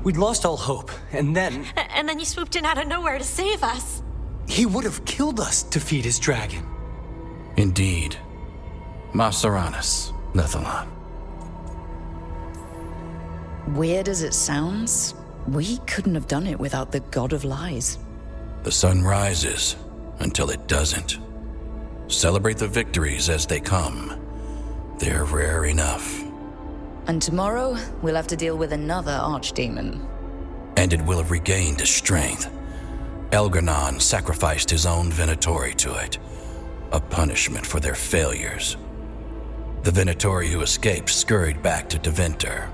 We'd lost all hope, and then... And then you swooped in out of nowhere to save us. He would have killed us to feed his dragon. Indeed. Masaranus, Nethalon. Weird as it sounds, we couldn't have done it without the God of Lies. The sun rises until it doesn't. Celebrate the victories as they come. They're rare enough. And tomorrow, we'll have to deal with another archdemon. And it will have regained its strength. Elgar'nan sacrificed his own Venatori to it, a punishment for their failures. The Venatori who escaped scurried back to Deventer.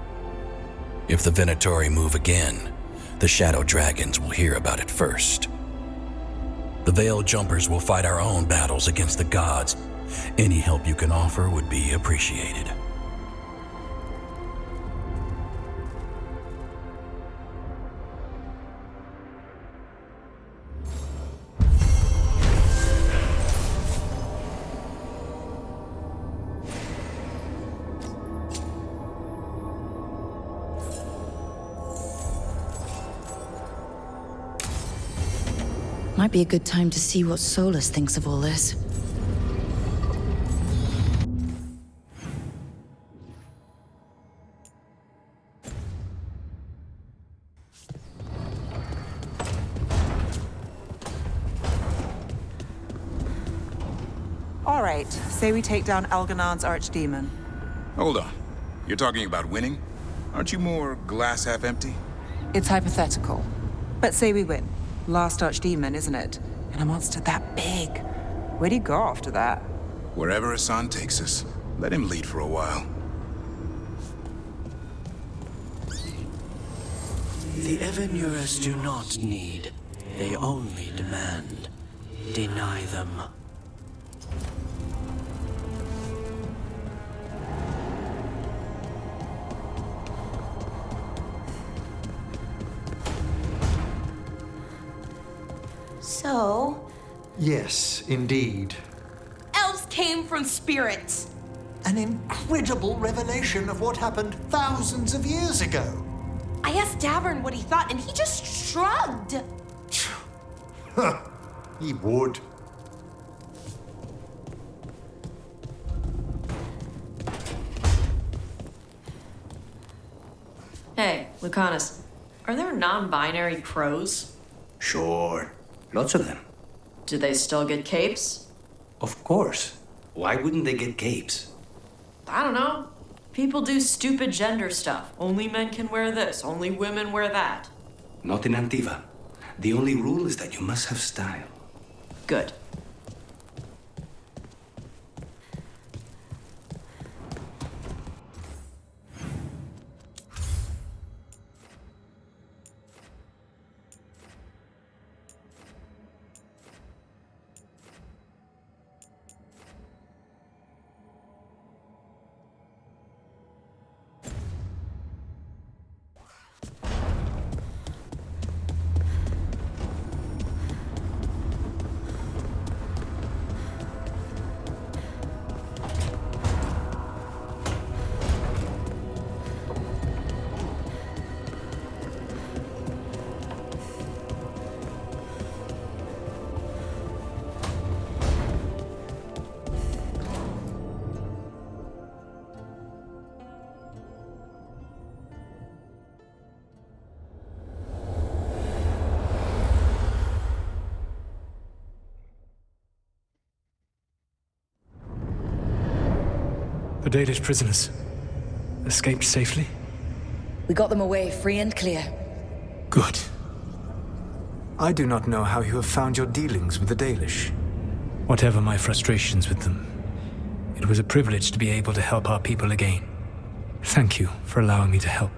If the Venatori move again, the Shadow Dragons will hear about it first. The Veil Jumpers will fight our own battles against the gods. Any help you can offer would be appreciated. Might be a good time to see what Solas thinks of all this. All right, say we take down Elgar'nan's archdemon. Hold on. You're talking about winning? Aren't you more glass half empty? It's hypothetical. But say we win. Last archdemon, isn't it? And a monster that big. Where do you go after that? Wherever Hassan takes us, let him lead for a while. The Evanurus do not need. They only demand. Deny them. So... Yes, indeed. elves came from spirits. An incredible revelation of what happened thousands of years ago. I asked Davern what he thought, and he just shrugged. He would. Hey, Lucanus, are there non-binary crows? Sure. Lots of them. Do they still get capes? Of course. Why wouldn't they get capes? I don't know. People do stupid gender stuff. Only men can wear this, only women wear that. Not in Antiva. The only rule is that you must have style. Good. The Dalish prisoners escaped safely? We got them away free and clear. Good. I do not know how you have found your dealings with the Dalish. Whatever my frustrations with them, it was a privilege to be able to help our people again. Thank you for allowing me to help.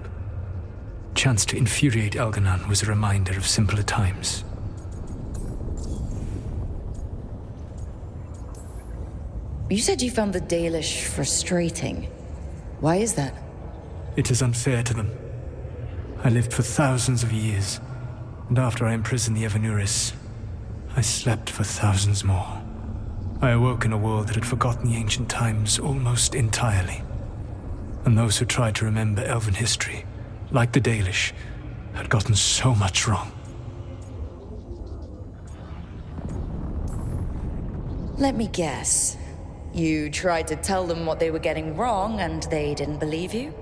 Chance to infuriate Elgar'nan was a reminder of simpler times. You said you found the Dalish frustrating. Why is that? It is unfair to them. I lived for thousands of years, and after I imprisoned the Evanurus, I slept for thousands more. I awoke in a world that had forgotten the ancient times almost entirely. And those who tried to remember elven history, like the Dalish, had gotten so much wrong. Let me guess. You tried to tell them what they were getting wrong, and they didn't believe you?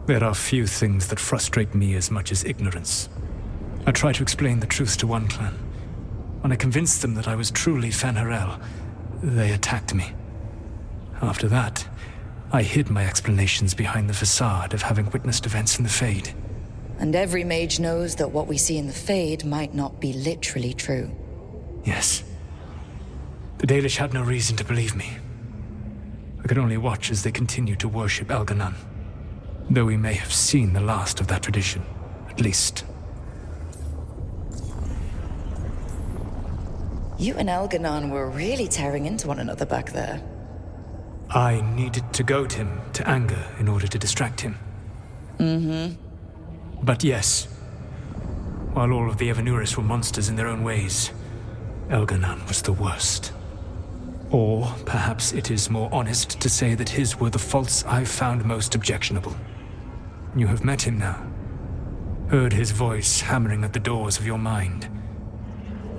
There are few things that frustrate me as much as ignorance. I tried to explain the truth to one clan. When I convinced them that I was truly Fen'Harel, they attacked me. After that, I hid my explanations behind the facade of having witnessed events in the Fade. And every mage knows that what we see in the Fade might not be literally true. Yes. The Dalish had no reason to believe me. I could only watch as they continued to worship Elgar'nan, though we may have seen the last of that tradition, at least. You and Elgar'nan were really tearing into one another back there. I needed to goad him to anger in order to distract him. But yes, while all of the Evanuris were monsters in their own ways, Elgar'nan was the worst. Or perhaps it is more honest to say that his were the faults I found most objectionable. You have met him now, heard his voice hammering at the doors of your mind,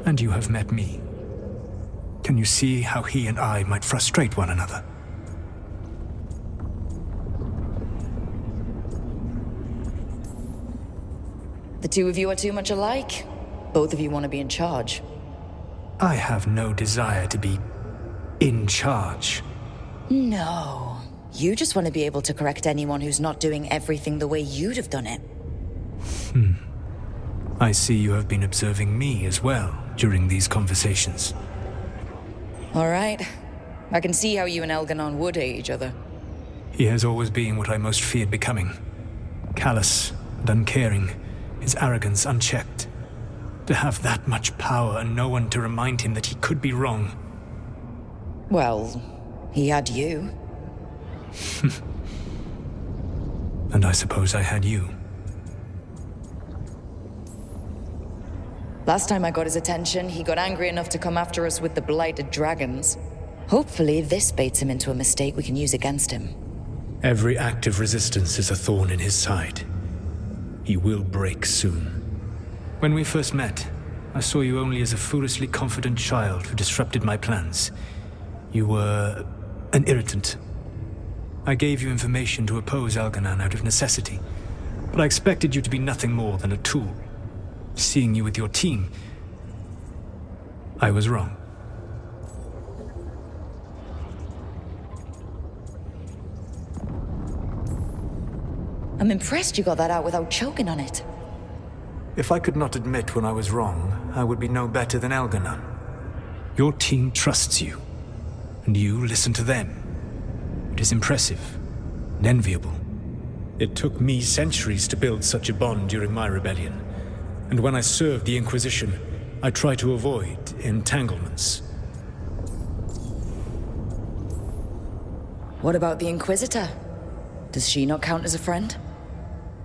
and you have met me. Can you see how he and I might frustrate one another? The two of you are too much alike. Both of you want to be in charge. I have no desire to be in charge. No. You just want to be able to correct anyone who's not doing everything the way you'd have done it. I see you have been observing me as well during these conversations. All right. I can see how you and Elgar'nan would hate each other. He has always been what I most feared becoming. Callous and uncaring, his arrogance unchecked. To have that much power and no one to remind him that he could be wrong. Well, he had you. And I suppose I had you. Last time I got his attention, he got angry enough to come after us with the blighted dragons. Hopefully this baits him into a mistake we can use against him. Every act of resistance is a thorn in his side. He will break soon. When we first met, I saw you only as a foolishly confident child who disrupted my plans. You were an irritant. I gave you information to oppose Elgar'nan out of necessity, but I expected you to be nothing more than a tool. Seeing you with your team, I was wrong. I'm impressed you got that out without choking on it. If I could not admit when I was wrong, I would be no better than Elgar'nan. Your team trusts you, and you listen to them. It is impressive and enviable. It took me centuries to build such a bond during my rebellion, and when I served the Inquisition, I tried to avoid entanglements. What about the Inquisitor? Does she not count as a friend?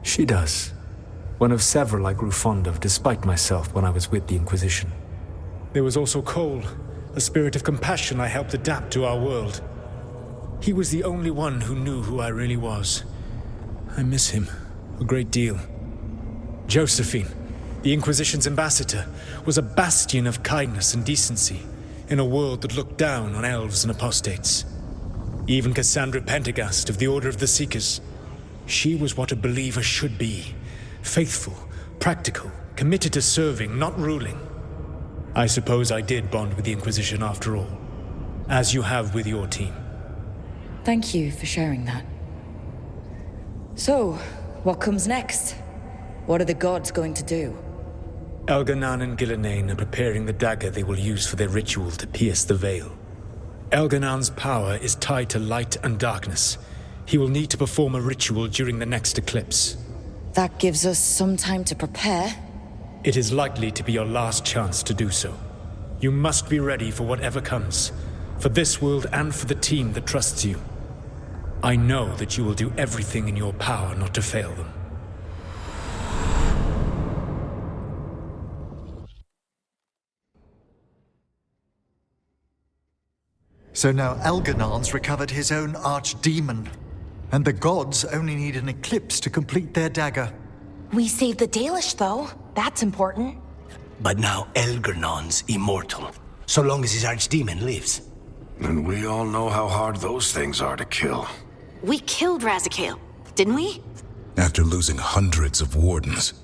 She does. One of several I grew fond of despite myself when I was with the Inquisition. There was also Cole, a spirit of compassion I helped adapt to our world. He was the only one who knew who I really was. I miss him a great deal. Josephine, the Inquisition's ambassador, was a bastion of kindness and decency in a world that looked down on elves and apostates. Even Cassandra Pendergast of the Order of the Seekers. She was what a believer should be. Faithful, practical, committed to serving, not ruling. I suppose I did bond with the Inquisition after all, as you have with your team. Thank you for sharing that. So, what comes next? What are the gods going to do? Elgar'nan and Gil'Nan are preparing the dagger they will use for their ritual to pierce the veil. Elgar'nan's power is tied to light and darkness. He will need to perform a ritual during the next eclipse. That gives us some time to prepare. It is likely to be your last chance to do so. You must be ready for whatever comes, for this world and for the team that trusts you. I know that you will do everything in your power not to fail them. So now Elgar'nan's recovered his own archdemon, and the gods only need an eclipse to complete their dagger. We saved the Dalish, though. That's important. But now Elgar'nan's immortal, so long as his archdemon lives. And we all know how hard those things are to kill. We killed Razikale, didn't we? After losing hundreds of wardens,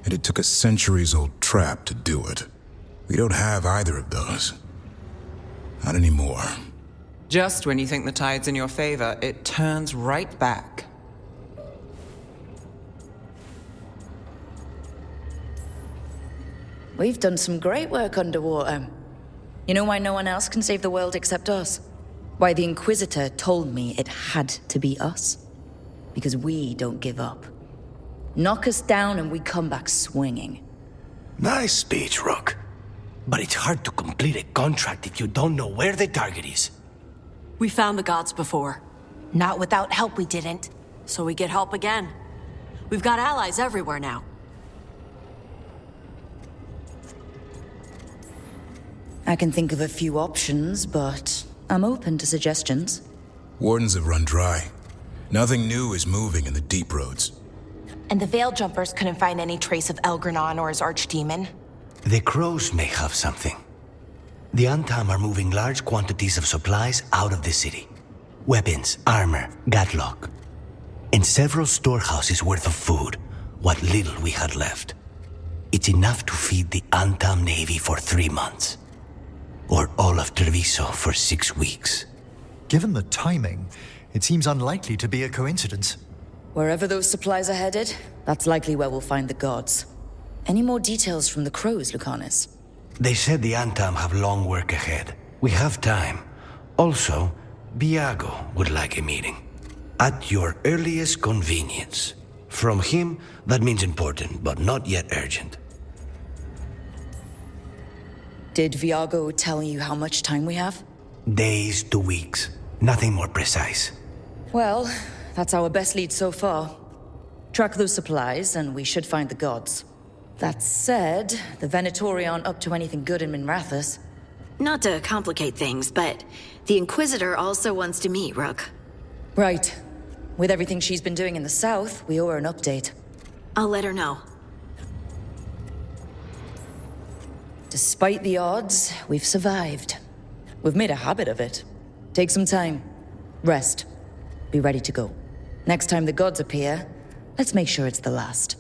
and it took a centuries-old trap to do it. We don't have either of those. Not anymore. Just when you think the tide's in your favor, it turns right back. We've done some great work underwater. You know why no one else can save the world except us? Why the Inquisitor told me it had to be us? Because we don't give up. Knock us down and we come back swinging. Nice speech, Rook. But it's hard to complete a contract if you don't know where the target is. We found the gods before, Not without help, we didn't. so we get help again. We've got allies everywhere now. I can think of a few options, but I'm open to suggestions. Wardens have run dry. Nothing new is moving in the deep roads. And the Veil Jumpers couldn't find any trace of Elgar'nan or his archdemon. The crows may have something. The Antam are moving large quantities of supplies out of the city. Weapons, armor, gatlock. And several storehouses worth of food, what little we had left. It's enough to feed the Antam Navy for 3 months. Or all of Treviso for 6 weeks. Given the timing, it seems unlikely to be a coincidence. Wherever those supplies are headed, that's likely where we'll find the gods. Any more details from the crows, Lucanus? They said the Antam have long work ahead. We have time. Also, Viago would like a meeting. At your earliest convenience. From him, that means important, but not yet urgent. Did Viago tell you how much time we have? Days to weeks. Nothing more precise. Well, that's our best lead so far. Track those supplies, and we should find the gods. That said, the Venatori aren't up to anything good in Minrathous. Not to complicate things, but the Inquisitor also wants to meet Rook. Right. With everything she's been doing in the south, we owe her an update. I'll let her know. Despite the odds, we've survived. We've made a habit of it. Take some time. Rest. Be ready to go. Next time the gods appear, let's make sure it's the last.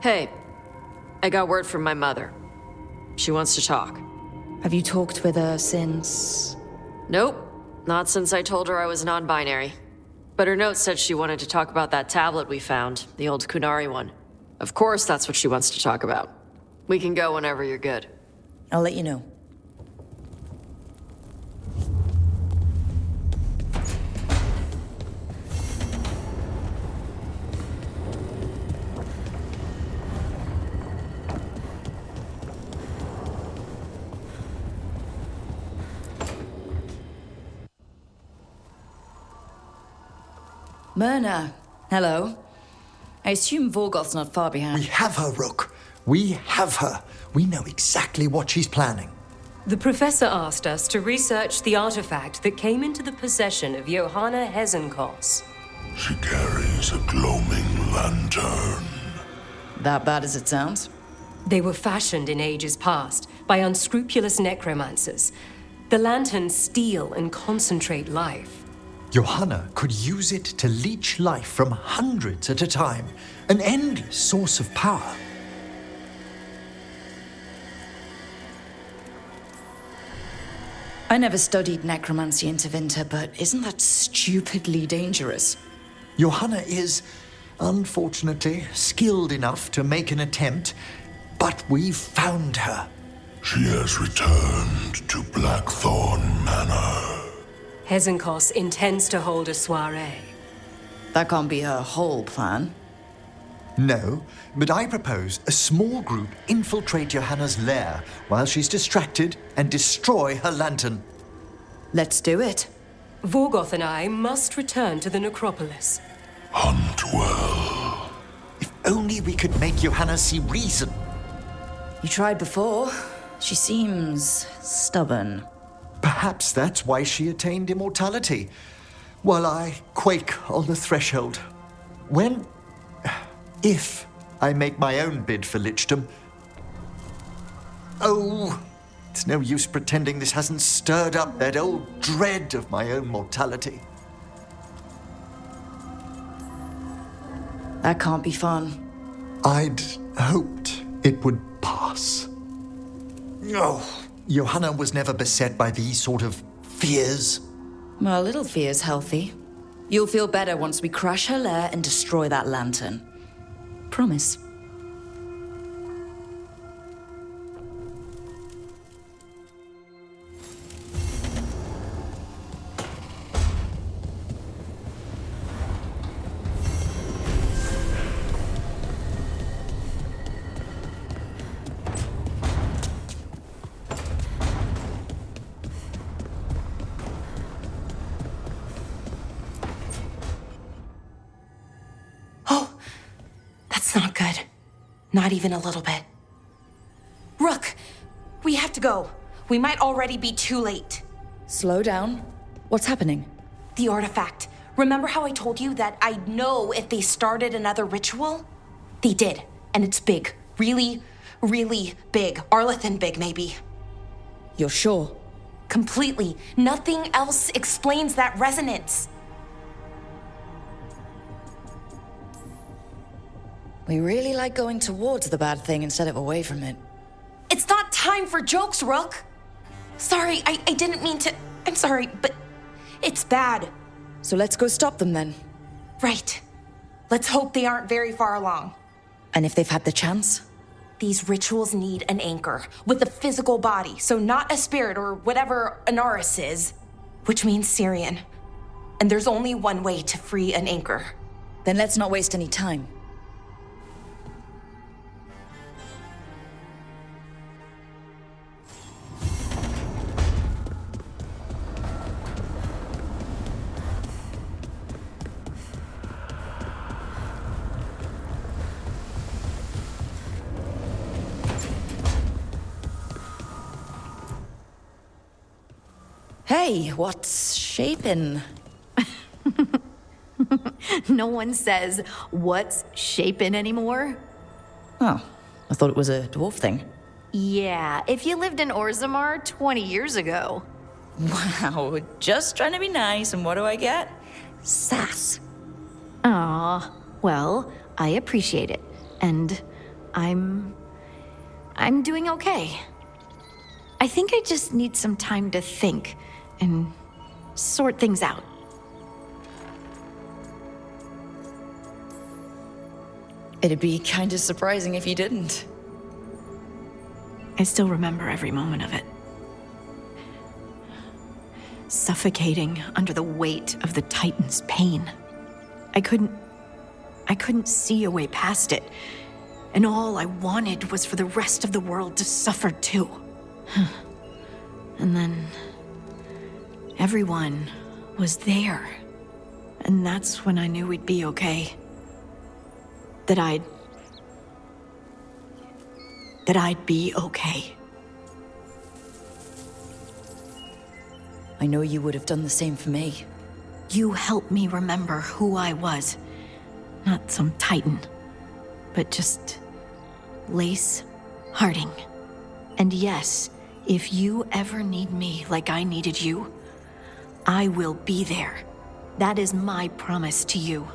Hey, I got word from my mother. She wants to talk. Have you talked with her since? Nope, not since I told her I was non-binary. But her note said she wanted to talk about that tablet we found, the old Kunari one. Of course that's what she wants to talk about. We can go whenever you're good. I'll let you know. Myrna, hello. I assume Vorgoth's not far behind. We have her, Rook. We have her. We know exactly what she's planning. The professor asked us to research the artifact that came into the possession of Johanna Hezenkos. She carries a gloaming lantern. That bad as it sounds? They were fashioned in ages past by unscrupulous necromancers. The lanterns steal and concentrate life. Johanna could use it to leech life from hundreds at a time. An endless source of power. I never studied necromancy in Tevinter, but isn't that stupidly dangerous? Johanna is, unfortunately, skilled enough to make an attempt, but we've found her. She has returned to Blackthorn Manor. Hezenkos intends to hold a soiree. That can't be her whole plan. No, but I propose a small group infiltrate Johanna's lair while she's distracted and destroy her lantern. Let's do it. Vorgoth and I must return to the necropolis. Hunt well. If only we could make Johanna see reason. You tried before. She seems stubborn. Perhaps that's why she attained immortality, while I quake on the threshold. If I make my own bid for lichdom. Oh, it's no use pretending this hasn't stirred up that old dread of my own mortality. That can't be fun. I'd hoped it would pass. Oh, Johanna was never beset by these sort of fears. A little fear's healthy. You'll feel better once we crash her lair and destroy that lantern. Promise. That's not good. Not even a little bit. Rook, we have to go. We might already be too late. Slow down. What's happening? The artifact. Remember how I told you that I'd know if they started another ritual? They did, and it's big. Really, really big. Arlethan big, maybe. You're sure? Completely. Nothing else explains that resonance. We really like going towards the bad thing instead of away from it. It's not time for jokes, Rook. Sorry, I didn't mean to. I'm sorry, but it's bad. So let's go stop them then. Right. Let's hope they aren't very far along. And if they've had the chance? These rituals need an anchor with a physical body, so not a spirit or whatever Anaris is, which means Syrian. And there's only one way to free an anchor. Then let's not waste any time. Hey, what's shaping? No one says, what's shaping anymore? Oh, I thought it was a dwarf thing. Yeah, if you lived in Orzammar 20 years ago. Wow, just trying to be nice, and what do I get? Sass. Aw, well, I appreciate it. And I'm doing okay. I think I just need some time to think and sort things out. It'd be kind of surprising if you didn't. I still remember every moment of it. Suffocating under the weight of the Titan's pain. I couldn't see a way past it. And all I wanted was for the rest of the world to suffer too. And then everyone was there. And that's when I knew we'd be okay. That I'd be okay. I know you would have done the same for me. You helped me remember who I was. Not some titan, but just Lace Harding. And yes, if you ever need me like I needed you, I will be there. That is my promise to you.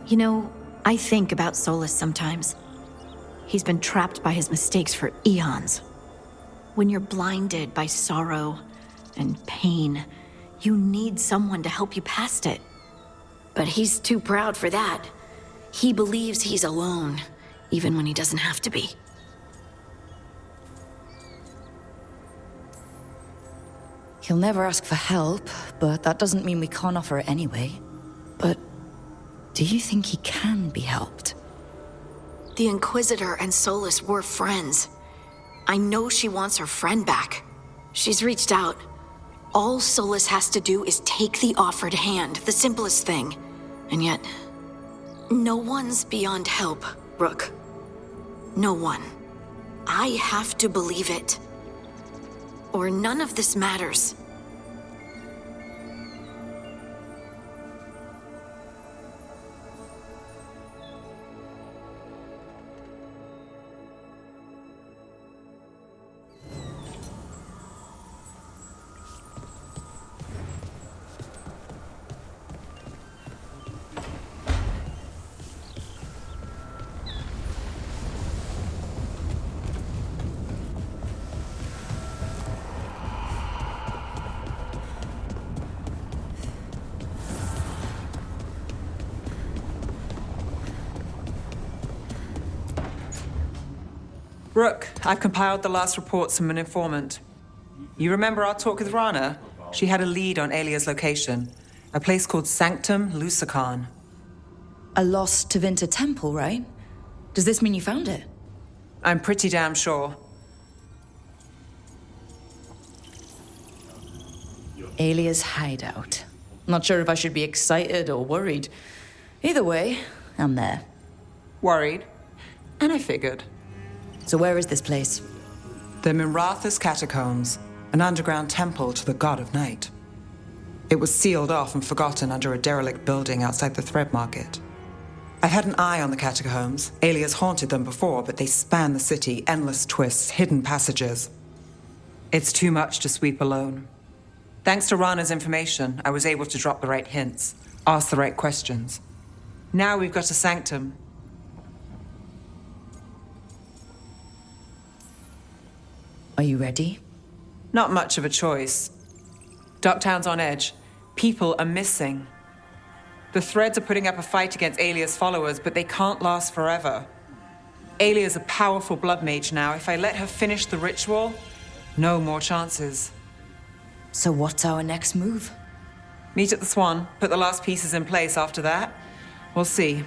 You know, I think about Solas sometimes. He's been trapped by his mistakes for eons. When you're blinded by sorrow and pain, you need someone to help you past it. But he's too proud for that. He believes he's alone, even when he doesn't have to be. He'll never ask for help, but that doesn't mean we can't offer it anyway. But do you think he can be helped? The Inquisitor and Solas were friends. I know she wants her friend back. She's reached out. All Solas has to do is take the offered hand, the simplest thing. And yet, no one's beyond help, Rook. No one. I have to believe it. Or none of this matters. Rook, I've compiled the last reports from an informant. You remember our talk with Rana? She had a lead on Alia's location. A place called Sanctum Lucican. A lost Tevinter temple, right? Does this mean you found it? I'm pretty damn sure. Alia's hideout. Not sure if I should be excited or worried. Either way, I'm there. Worried? And I figured. So where is this place? The Mirathas Catacombs, an underground temple to the god of night. It was sealed off and forgotten under a derelict building outside the Thread Market. I've had an eye on the catacombs. Alias haunted them before, but they span the city, endless twists, hidden passages. It's too much to sweep alone. Thanks to Rana's information, I was able to drop the right hints, ask the right questions. Now we've got a sanctum. Are you ready? Not much of a choice. Ducktown's on edge. People are missing. The Threads are putting up a fight against Alia's followers, but they can't last forever. Alia's a powerful blood mage now. If I let her finish the ritual, no more chances. So what's our next move? Meet at the Swan, put the last pieces in place after that. We'll see.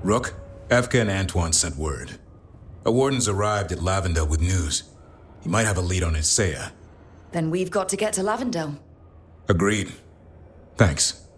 Rook, Evka and Antoine sent word. A warden's arrived at Lavendel with news. He might have a lead on Isaiah. Then we've got to get to Lavendel. Agreed. Thanks.